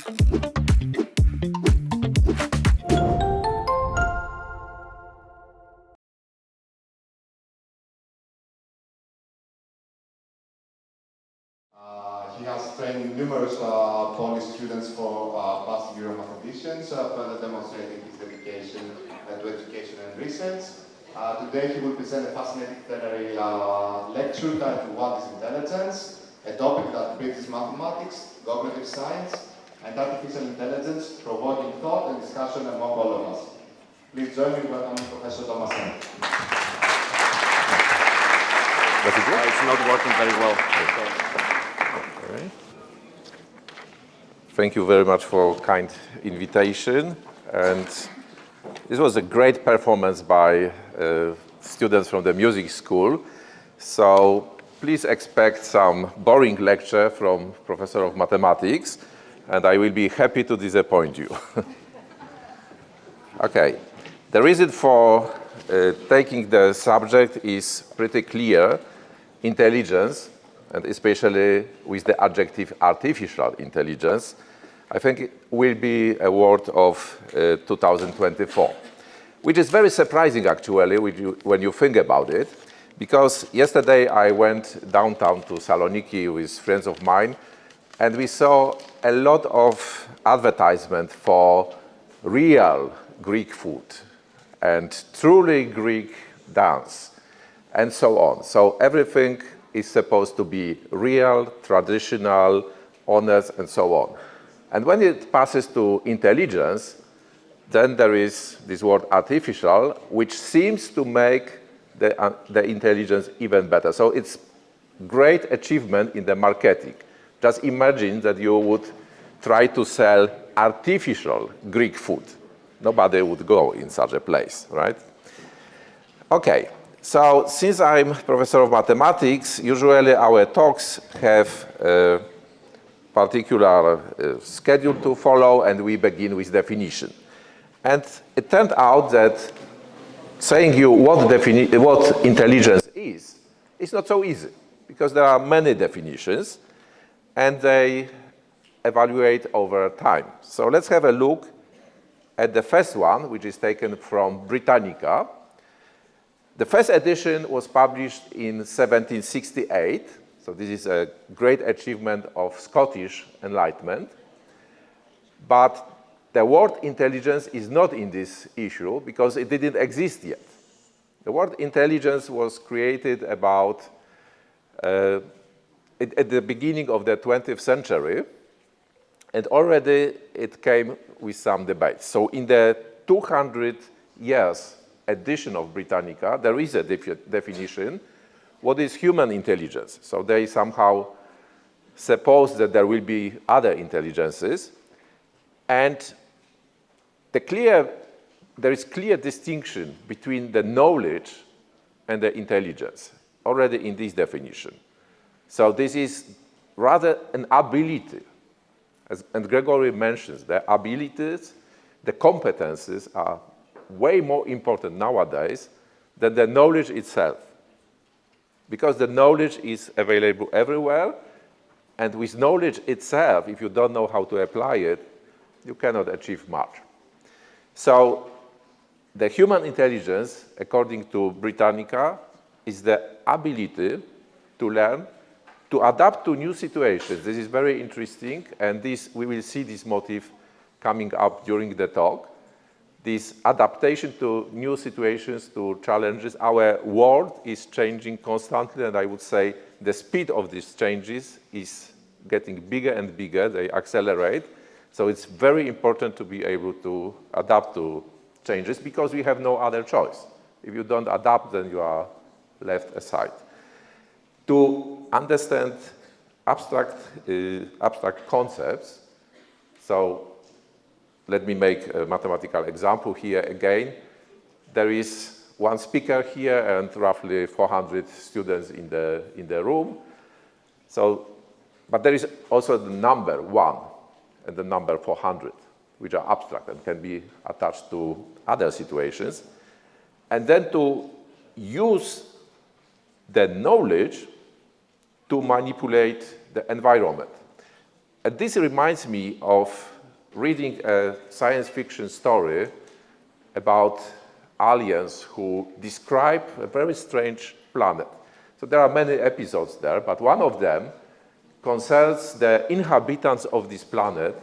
He has trained numerous Polish students for past Euromath editions, further demonstrating his dedication to education and research. Today he will present a fascinating plenary lecture titled What is Intelligence? A topic that bridges mathematics, cognitive science, and artificial intelligence, provoking thought and discussion among all of us. Please join me in welcoming Professor Tomasz Szemberg. It's not working very well. Okay. Thank you very much for kind invitation. And this was a great performance by students from the music school. So please expect some boring lecture from Professor of Mathematics, and I will be happy to disappoint you. Okay. The reason for taking the subject is pretty clear. Intelligence, and especially with the adjective artificial intelligence, I think it will be a word of 2024, which is very surprising actually when you think about it, because yesterday I went downtown to Saloniki with friends of mine, and we saw a lot of advertisement for real Greek food and truly Greek dance, and so on. So everything is supposed to be real, traditional, honest, and so on. And when it passes to intelligence, then there is this word artificial, which seems to make the intelligence even better. So it's great achievement in the marketing. Just imagine that you would try to sell artificial Greek food. Nobody would go in such a place, right? Okay. So since I'm professor of mathematics, usually our talks have a particular schedule to follow, and we begin with definition. And it turned out that saying you what intelligence is not so easy, because there are many definitions, and they evaluate over time. So let's have a look at the first one, which is taken from Britannica. The first edition was published in 1768, so this is a great achievement of Scottish Enlightenment. But the word intelligence is not in this issue because it didn't exist yet. The word intelligence was created about at the beginning of the 20th century, and already it came with some debates. So in the 200 years edition of Britannica, there is a definition. What is human intelligence? So they somehow suppose that there will be other intelligences, and there is clear distinction between the knowledge and the intelligence already in this definition. So this is rather an ability, and Gregory mentions the abilities, the competences are way more important nowadays than the knowledge itself. Because the knowledge is available everywhere, and with knowledge itself, if you don't know how to apply it, you cannot achieve much. So the human intelligence, according to Britannica, is the ability to learn, to adapt to new situations. This is very interesting, and we will see this motif coming up during the talk. This adaptation to new situations, to challenges. Our world is changing constantly, and I would say the speed of these changes is getting bigger and bigger. They accelerate. So it's very important to be able to adapt to changes because we have no other choice. If you don't adapt, then you are left aside. To understand abstract concepts, so let me make a mathematical example here again. There is one speaker here and roughly 400 students in the room. So, but there is also the number 1 and the number 400, which are abstract and can be attached to other situations. And then to use the knowledge to manipulate the environment. And this reminds me of reading a science fiction story about aliens who describe a very strange planet. So there are many episodes there, but one of them concerns the inhabitants of this planet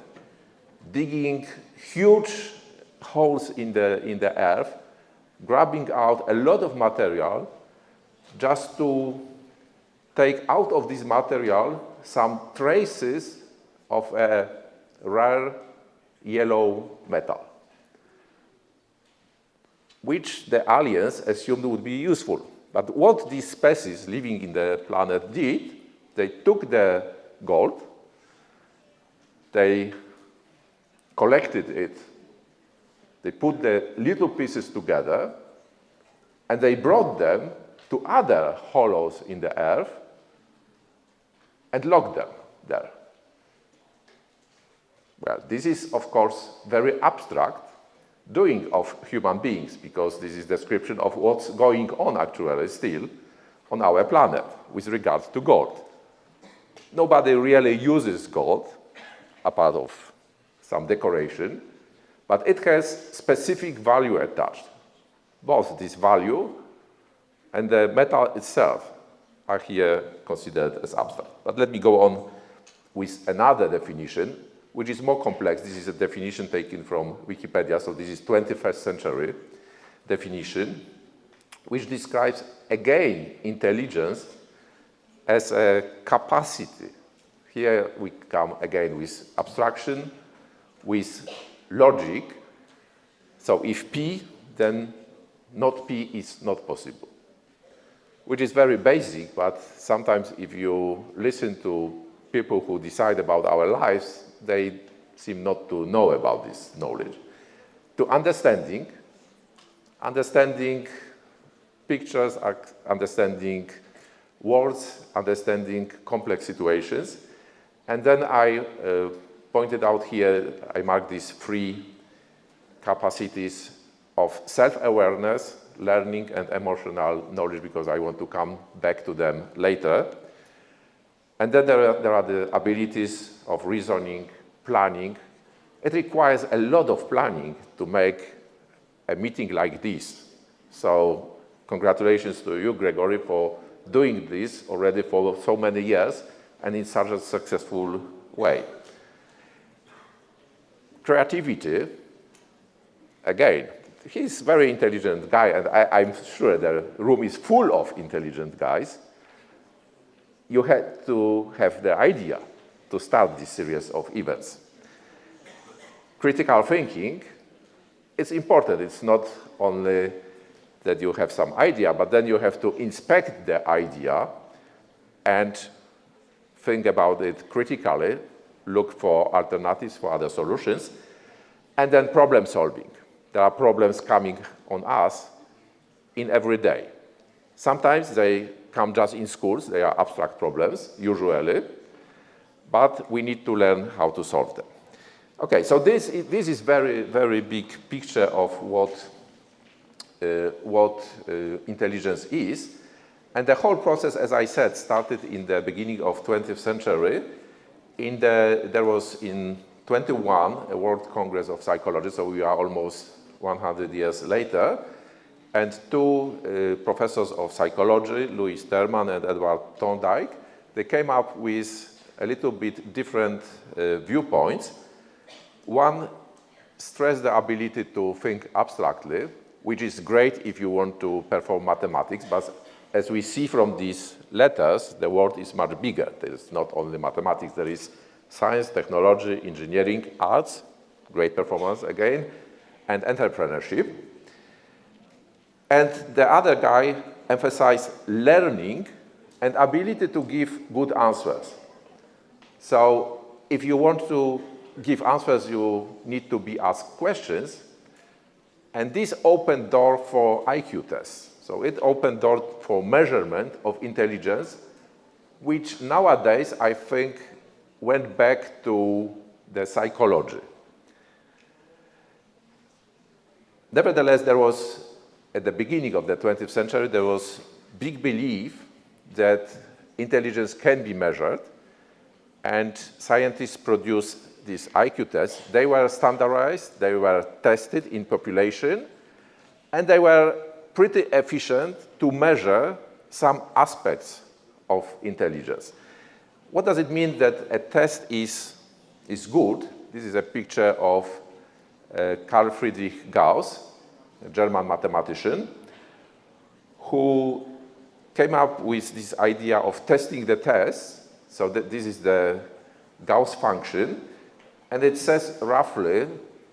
digging huge holes in the earth, grabbing out a lot of material just to take out of this material some traces of a rare yellow metal, which the aliens assumed would be useful. But what these species living in the planet did, they took the gold, they collected it, they put the little pieces together, and they brought them to other hollows in the earth and locked them there. Well, this is, of course, very abstract doing of human beings, because this is description of what's going on actually still on our planet with regards to gold. Nobody really uses gold, apart of some decoration, but it has specific value attached. Both this value and the metal itself are here considered as abstract. But let me go on with another definition, which is more complex. This is a definition taken from Wikipedia, so this is 21st century definition, which describes, again, intelligence as a capacity. Here we come again with abstraction, with logic. So if P, then not P is not possible, which is very basic, but sometimes if you listen to people who decide about our lives, they seem not to know about this knowledge. To understanding pictures, understanding words, understanding complex situations. And then I pointed out here, I marked these three capacities of self-awareness, learning, and emotional knowledge, because I want to come back to them later. And then there are the abilities of reasoning, planning. It requires a lot of planning to make a meeting like this. So congratulations to you, Gregory, for doing this already for so many years and in such a successful way. Creativity, again, he's a very intelligent guy, and I'm sure the room is full of intelligent guys. You had to have the idea to start this series of events. Critical thinking, it's important. It's not only that you have some idea, but then you have to inspect the idea and think about it critically, look for alternatives, for other solutions, and then problem solving. There are problems coming on us in every day. Sometimes they come just in schools, they are abstract problems, usually, but we need to learn how to solve them. Okay, so this is very, very big picture of what intelligence is. And the whole process, as I said, started in the beginning of 20th century. There was in 21 a World Congress of Psychology, so we are almost 100 years later. And two professors of psychology, Louis Terman and Edward Thorndike, they came up with a little bit different viewpoints. One stressed the ability to think abstractly, which is great if you want to perform mathematics, but as we see from these letters, the world is much bigger. There is not only mathematics, there is science, technology, engineering, arts, great performance again, and entrepreneurship. And the other guy emphasized learning and ability to give good answers. So if you want to give answers, you need to be asked questions. And this opened door for IQ tests. So it opened door for measurement of intelligence, which nowadays I think went back to the psychology. Nevertheless, there was, at the beginning of the 20th century, there was big belief that intelligence can be measured, and scientists produced these IQ tests. They were standardized, they were tested in population, and they were pretty efficient to measure some aspects of intelligence. What does it mean that a test is good? This is a picture of Carl Friedrich Gauss, a German mathematician, who came up with this idea of testing the test. So that this is the Gauss function, and it says roughly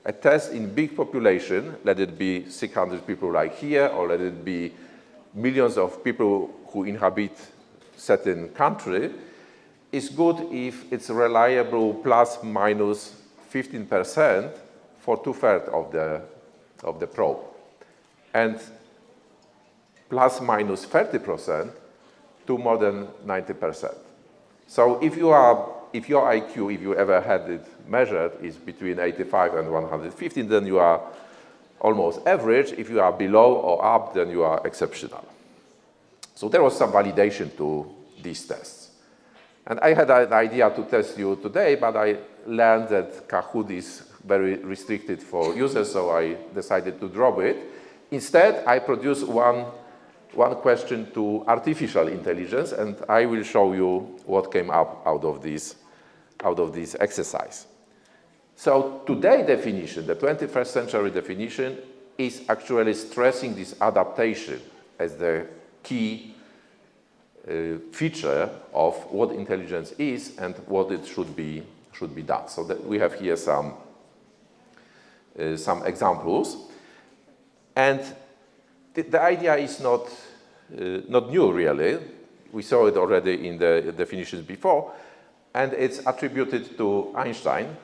a test in big population, let it be 600 people like here, or let it be millions of people who inhabit certain country, is good if it's reliable plus minus 15% for 2/3 of the probe, and plus minus 30% to more than 90%. So if your IQ, if you ever had it measured, is between 85 and 115, then you are almost average. If you are below or up, then you are exceptional. So there was some validation to these tests. And I had an idea to test you today, but I learned that Kahoot is very restricted for users, so I decided to drop it. Instead, I produced one question to artificial intelligence, and I will show you what came up out of this exercise. So today's definition, the 21st century definition, is actually stressing this adaptation as the key feature of what intelligence is and what it should be done. So that we have here some examples, and the idea is not new, really. We saw it already in the definitions before, and it's attributed to Einstein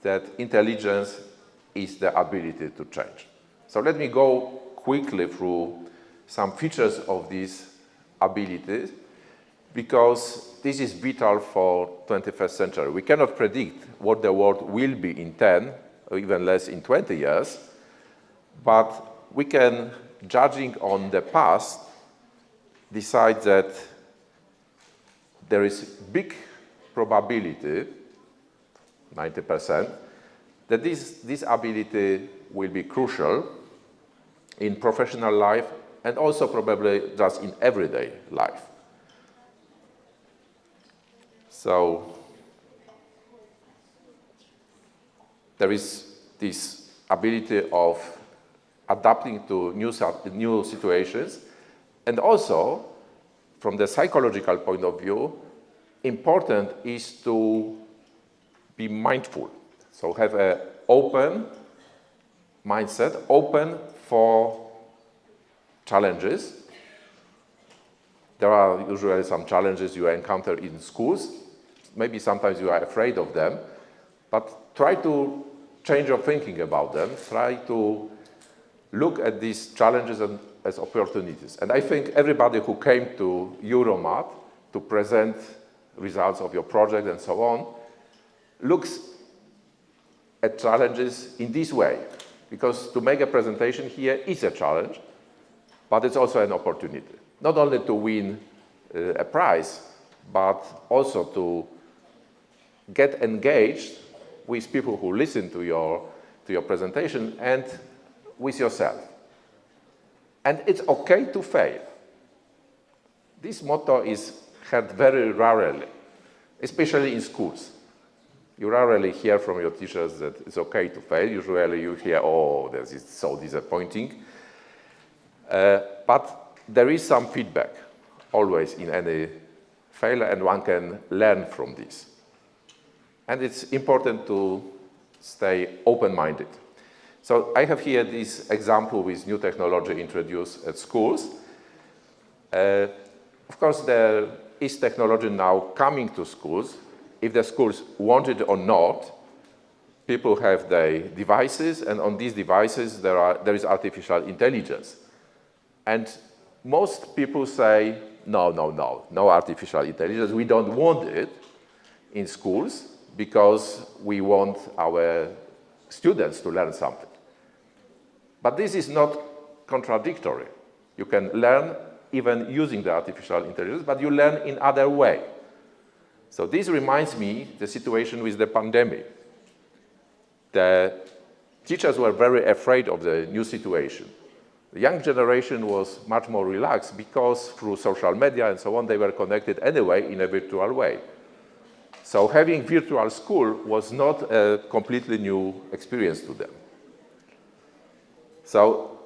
that intelligence is the ability to change. So let me go quickly through some features of these abilities, because this is vital for 21st century. We cannot predict what the world will be in 10 or even less in 20 years, but we can, judging on the past, decide that there is big probability, 90%, that this ability will be crucial in professional life and also probably just in everyday life. So there is this ability of adapting to new situations, and also from the psychological point of view, important is to be mindful. So have an open mindset, open for challenges. There are usually some challenges you encounter in schools. Maybe sometimes you are afraid of them, but try to change your thinking about them. Try to look at these challenges as opportunities. And I think everybody who came to Euromath to present results of your project and so on looks at challenges in this way, because to make a presentation here is a challenge, but it's also an opportunity, not only to win a prize, but also to get engaged with people who listen to your presentation and with yourself. And it's okay to fail. This motto is heard very rarely, especially in schools. You rarely hear from your teachers that it's okay to fail. Usually you hear, oh, this is so disappointing. But there is some feedback always in any failure, and one can learn from this. And it's important to stay open-minded. So I have here this example with new technology introduced at schools. Of course, there is technology now coming to schools. If the schools want it or not, people have their devices, and on these devices there is artificial intelligence. And most people say, no artificial intelligence. We don't want it in schools because we want our students to learn something. But this is not contradictory. You can learn even using the artificial intelligence, but you learn in other way. So this reminds me the situation with the pandemic. The teachers were very afraid of the new situation. The young generation was much more relaxed because through social media and so on, they were connected anyway in a virtual way. So having virtual school was not a completely new experience to them. So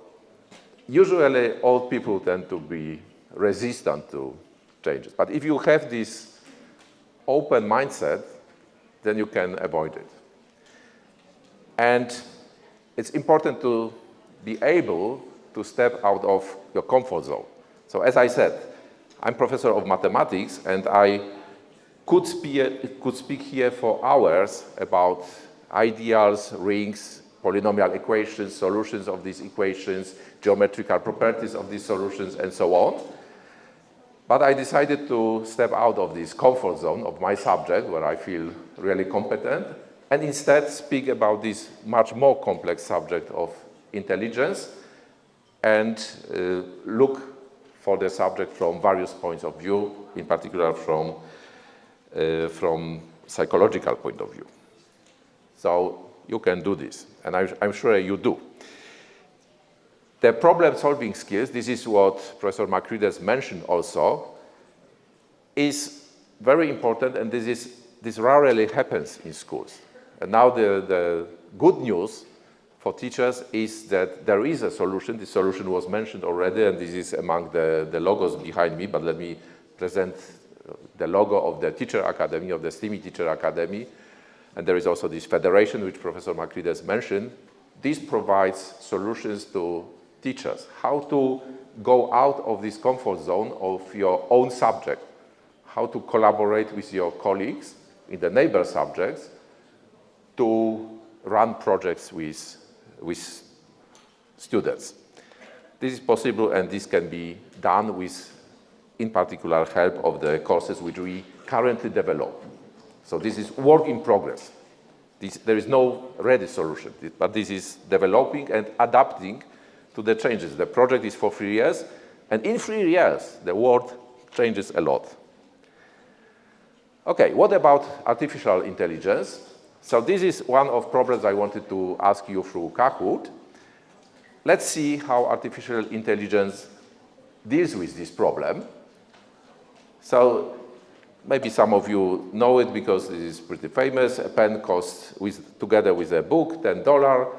usually old people tend to be resistant to changes. But if you have this open mindset, then you can avoid it. And it's important to be able to step out of your comfort zone. So as I said, I'm professor of mathematics, and I could speak here for hours about ideals, rings, polynomial equations, solutions of these equations, geometrical properties of these solutions, and so on. But I decided to step out of this comfort zone of my subject, where I feel really competent, and instead speak about this much more complex subject of intelligence and look for the subject from various points of view, in particular from psychological point of view. So you can do this, and I'm sure you do. The problem-solving skills, this is what Professor Makrides mentioned also, is very important, and this rarely happens in schools. And now the good news for teachers is that there is a solution. This solution was mentioned already, and this is among the logos behind me, but let me present the logo of the Teacher Academy, of the STEAMI Teacher Academy. And there is also this federation, which Professor Makrides mentioned. This provides solutions to teachers, how to go out of this comfort zone of your own subject, how to collaborate with your colleagues in the neighbor subjects to run projects with students. This is possible, and this can be done with, in particular, help of the courses which we currently develop. So this is work in progress. There is no ready solution, but this is developing and adapting to the changes. The project is for 3 years, and in 3 years, the world changes a lot. Okay, what about artificial intelligence? So this is one of problems I wanted to ask you through Kahoot. Let's see how artificial intelligence deals with this problem. So maybe some of you know it because this is pretty famous. A pen costs, together with a book, $10,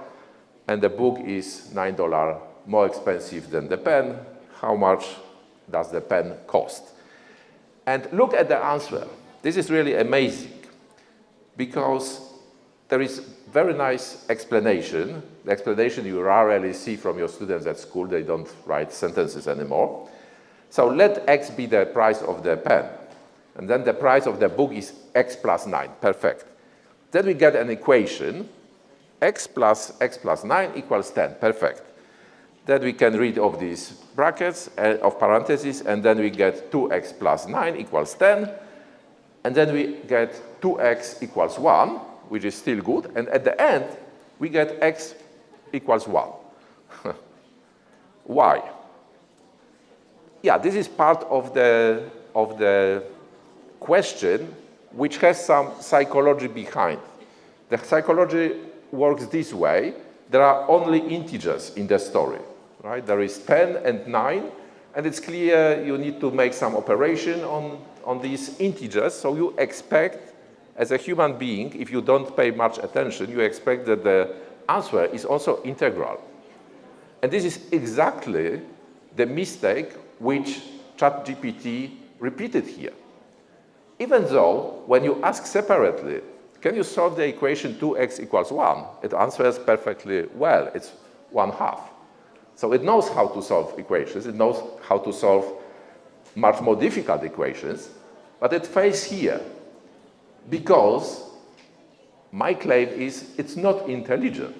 and the book is $9 more expensive than the pen. How much does the pen cost? And look at the answer. This is really amazing because there is very nice explanation. The explanation you rarely see from your students at school. They don't write sentences anymore. So let X be the price of the pen. And then the price of the book is X plus 9. Perfect. Then we get an equation. X plus 9 equals 10. Perfect. Then we can read of these brackets, of parentheses, and then we get 2x plus 9 equals 10. And then we get 2x equals 1, which is still good. And at the end, we get x equals 1. Why? Yeah, this is part of the question which has some psychology behind. The psychology works this way. There are only integers in the story, right? There is 10 and 9, and it's clear you need to make some operation on these integers, so you expect, as a human being, if you don't pay much attention, you expect that the answer is also integral. And this is exactly the mistake which ChatGPT repeated here. Even though, when you ask separately, can you solve the equation 2x equals 1? It answers perfectly well. It's 1/2. So it knows how to solve equations. It knows how to solve much more difficult equations. But it fails here because my claim is it's not intelligent.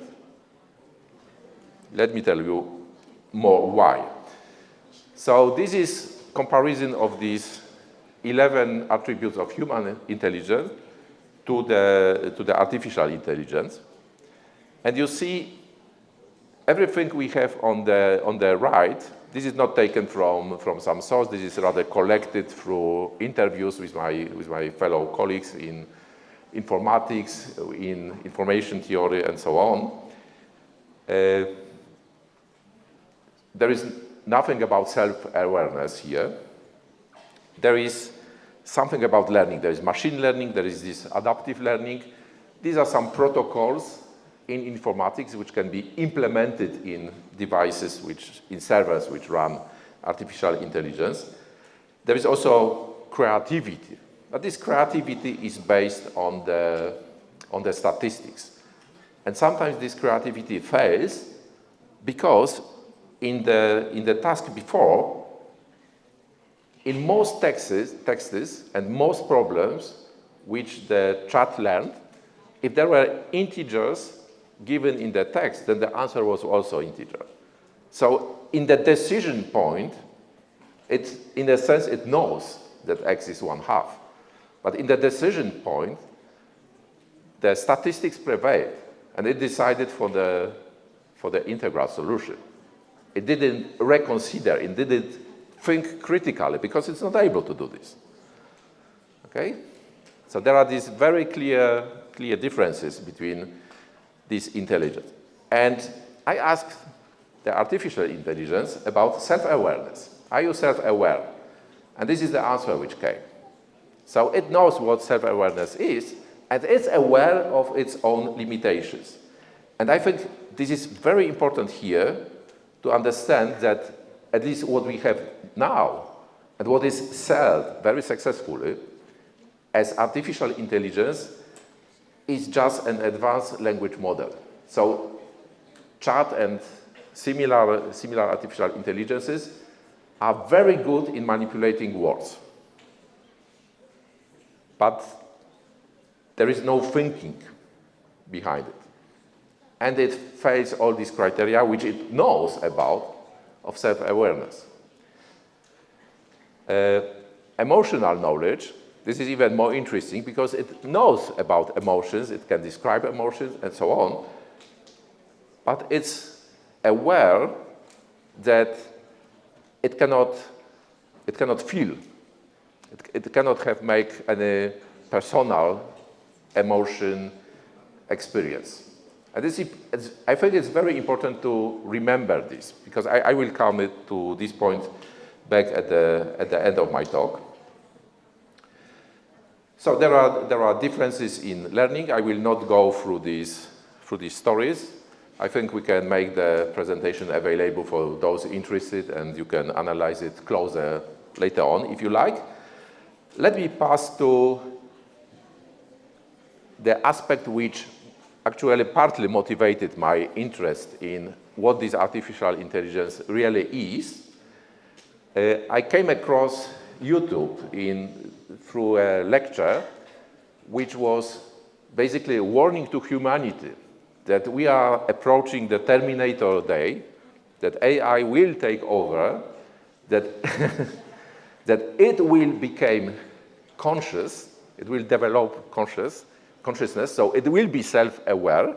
Let me tell you more why. So this is comparison of these 11 attributes of human intelligence to the artificial intelligence. And you see everything we have on the right This is not taken from some source. This is rather collected through interviews with my fellow colleagues in informatics, in information theory, and so on. There is nothing about self-awareness here. There is something about learning. There is machine learning. There is this adaptive learning. These are some protocols in informatics which can be implemented in devices, in servers which run artificial intelligence. There is also creativity. But this creativity is based on the statistics. And sometimes this creativity fails because in the task before, in most texts and most problems which the chat learned, if there were integers given in the text, then the answer was also integer. So in the decision point, in a sense, it knows that x is 1/2. But in the decision point, the statistics prevailed, and it decided for the integral solution. It didn't reconsider, it didn't think critically, because it's not able to do this. Okay? So there are these very clear differences between this intelligence. And I asked the artificial intelligence about self-awareness. Are you self-aware? And this is the answer which came. So it knows what self-awareness is, and it's aware of its own limitations. And I think this is very important here to understand that at least what we have now, and what is sold very successfully as artificial intelligence, is just an advanced language model. So chat and similar artificial intelligences are very good in manipulating words. But there is no thinking behind it. And it fails all these criteria which it knows about of self-awareness. Emotional knowledge, this is even more interesting because it knows about emotions, it can describe emotions and so on, but it's aware that it cannot feel. It cannot make any personal emotion experience. And I think it's very important to remember this, because I will come to this point back at the end of my talk. So there are differences in learning. I will not go through these stories. I think we can make the presentation available for those interested, and you can analyze it closer later on if you like. Let me pass to the aspect which actually partly motivated my interest in what this artificial intelligence really is. I came across YouTube through a lecture which was basically a warning to humanity that we are approaching the Terminator day, that AI will take over, that, that it will become conscious, it will develop consciousness, so it will be self-aware,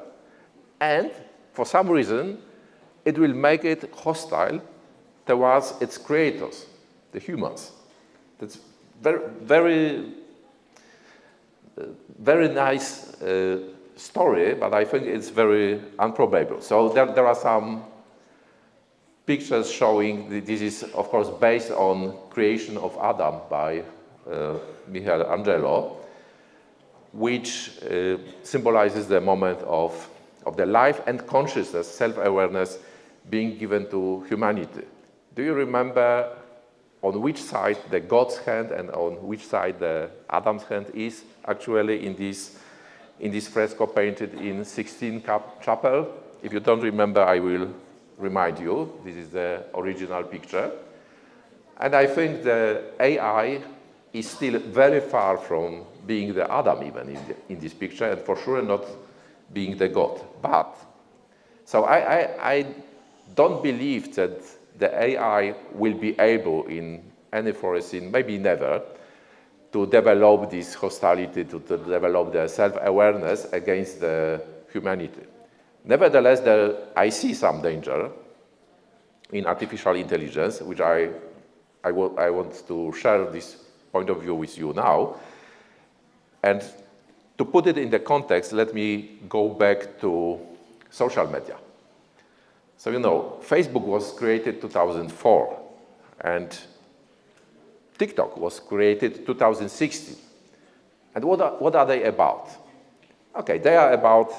and for some reason, it will make it hostile towards its creators, the humans. That's very nice story, but I think it's very improbable. So there are some pictures showing this is, of course, based on creation of Adam by Michelangelo, which symbolizes the moment of the life and consciousness, self-awareness being given to humanity. Do you remember on which side the God's hand and on which side the Adam's hand is actually in this fresco painted in Sistine Chapel? If you don't remember, I will remind you. This is the original picture. And I think the AI is still very far from being the Adam even in this picture, and for sure not being the God. But, so I don't believe that the AI will be able in any foreseen, maybe never, to develop this hostility, to develop the self-awareness against the humanity. Nevertheless, I see some danger in artificial intelligence, which I want to share this point of view with you now. And to put it in the context, let me go back to social media. So, you know, Facebook was created 2004, and TikTok was created 2016. And what are they about? Okay, they are about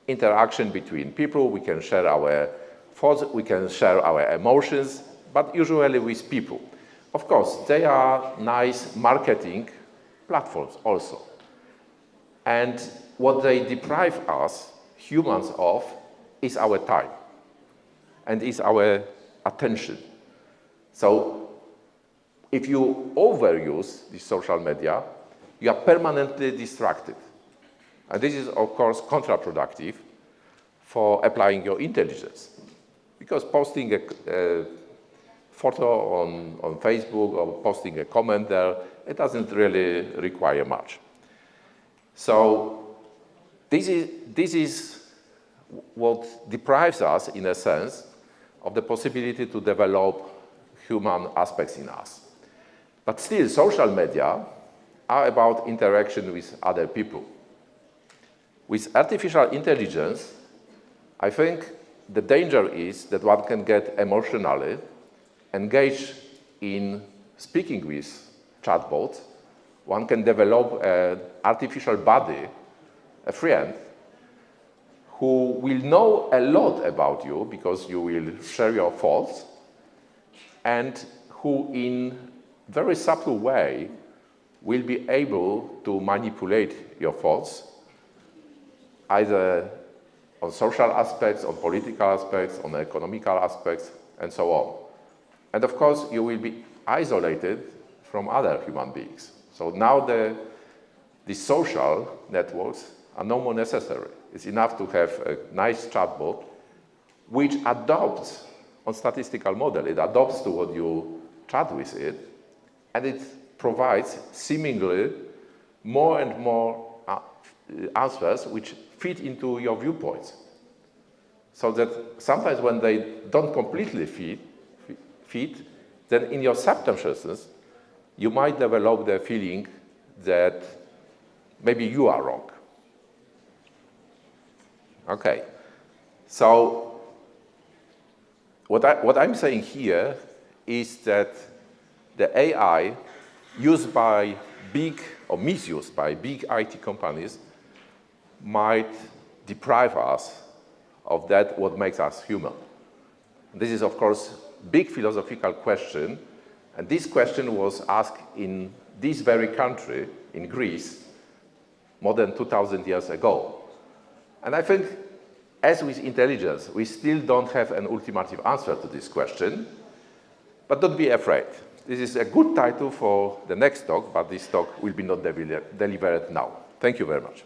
interaction between people. We can share our thoughts, we can share our emotions, but usually with people. Of course, they are nice marketing platforms also. And what they deprive us, humans, of is our time and is our attention. So if you overuse the social media, you are permanently distracted. And this is, of course, counterproductive for applying your intelligence. Because posting a photo on Facebook or posting a comment there, it doesn't really require much. So this is what deprives us, in a sense, of the possibility to develop human aspects in us. But still, social media are about interaction with other people. With artificial intelligence, I think the danger is that one can get emotionally engaged in speaking with chatbots. One can develop an artificial body, a friend, who will know a lot about you because you will share your thoughts, and who in very subtle way will be able to manipulate your thoughts, either on social aspects, on political aspects, on economical aspects, and so on. And of course, you will be isolated from other human beings. So now the social networks are no more necessary. It's enough to have a nice chatbot which adopts on statistical model. It adopts to what you chat with it, and it provides seemingly more and more answers which fit into your viewpoints. So that sometimes when they don't completely fit, then in your subconsciousness, you might develop the feeling that maybe you are wrong. Okay, so what I'm saying here is that the AI used by big or misused by big IT companies might deprive us of that what makes us human. This is, of course, big philosophical question, and this question was asked in this very country, in Greece, more than 2,000 years ago. And I think, as with intelligence, we still don't have an ultimative answer to this question, but don't be afraid. This is a good title for the next talk, but this talk will be not delivered now. Thank you very much.